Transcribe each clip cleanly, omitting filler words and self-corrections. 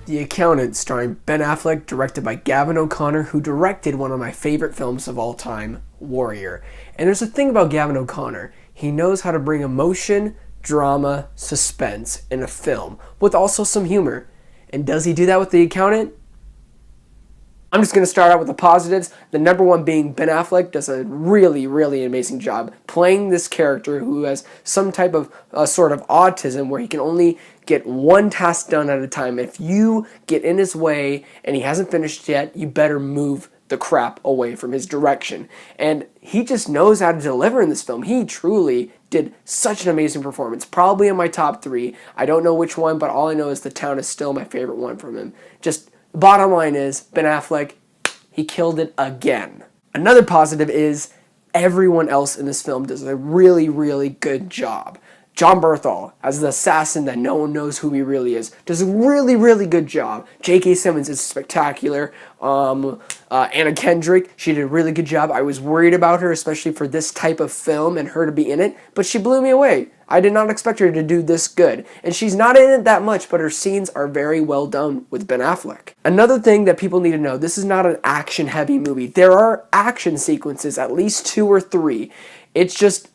The Accountant, starring Ben Affleck, directed by Gavin O'Connor, who directed one of my favorite films of all time, Warrior. And there's a thing about Gavin O'Connor. He knows how to bring emotion, drama, suspense in a film, with also some humor. And does he do that with The Accountant? I'm just going to start out with the positives. The number one being Ben Affleck does a really, really amazing job playing this character who has some type of sort of autism where he can only get one task done at a time. If you get in his way and he hasn't finished yet, you better move the crap away from his direction. And he just knows how to deliver in this film. He truly did such an amazing performance. Probably in my top 3. I don't know which one, but all I know is The Town is still my favorite one from him. Just the bottom line is, Ben Affleck, he killed it again. Another positive is everyone else in this film does a really, really good job. Jon Bernthal, as the assassin that no one knows who he really is, does a really, really good job. J.K. Simmons is spectacular. Anna Kendrick, she did a really good job. I was worried about her, especially for this type of film and her to be in it, but she blew me away. I did not expect her to do this good. And she's not in it that much, but her scenes are very well done with Ben Affleck. Another thing that people need to know, this is not an action-heavy movie. There are action sequences, at least 2 or 3. It's just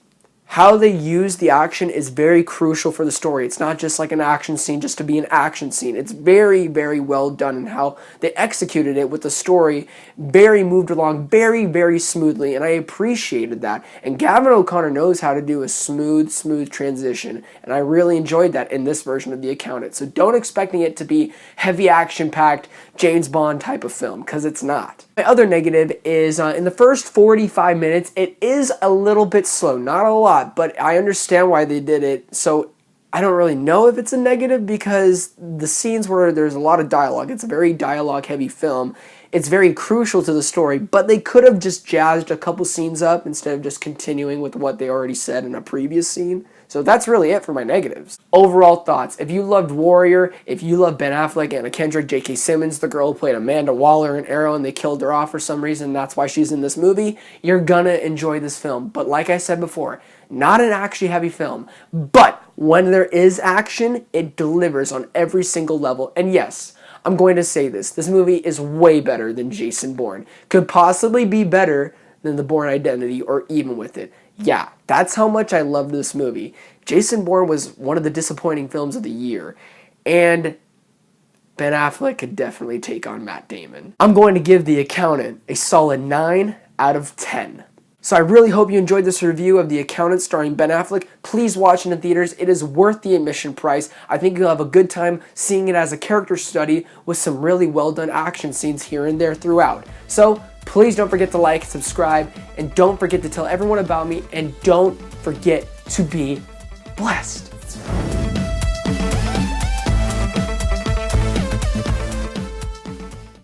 how they use the action is very crucial for the story. It's not just like an action scene just to be an action scene. It's very, very well done in how they executed it with the story. Very moved along very, very smoothly, and I appreciated that. And Gavin O'Connor knows how to do a smooth transition, and I really enjoyed that in this version of The Accountant. So don't expecting it to be heavy action-packed James Bond type of film, because it's not. My other negative is in the first 45 minutes, it is a little bit slow. Not a lot, but I understand why they did it. So I don't really know if it's a negative because the scenes where there's a lot of dialogue, it's a very dialogue-heavy film. It's very crucial to the story, but they could have just jazzed a couple scenes up instead of just continuing with what they already said in a previous scene. So that's really it for my negatives. Overall thoughts. If you loved Warrior, if you love Ben Affleck, Anna Kendrick, J.K. Simmons, the girl who played Amanda Waller in Arrow and they killed her off for some reason, that's why she's in this movie, you're gonna enjoy this film. But like I said before, not an action-heavy film, but when there is action, it delivers on every single level. And yes, I'm going to say this movie is way better than Jason Bourne. Could possibly be better than The Bourne Identity or even with it. Yeah, that's how much I loved this movie. Jason Bourne was one of the disappointing films of the year, and Ben Affleck could definitely take on Matt Damon. I'm going to give The Accountant a solid 9 out of 10. So I really hope you enjoyed this review of The Accountant starring Ben Affleck. Please watch it in theaters. It is worth the admission price. I think you'll have a good time seeing it as a character study with some really well done action scenes here and there throughout. So please don't forget to like, subscribe, and don't forget to tell everyone about me, and don't forget to be blessed.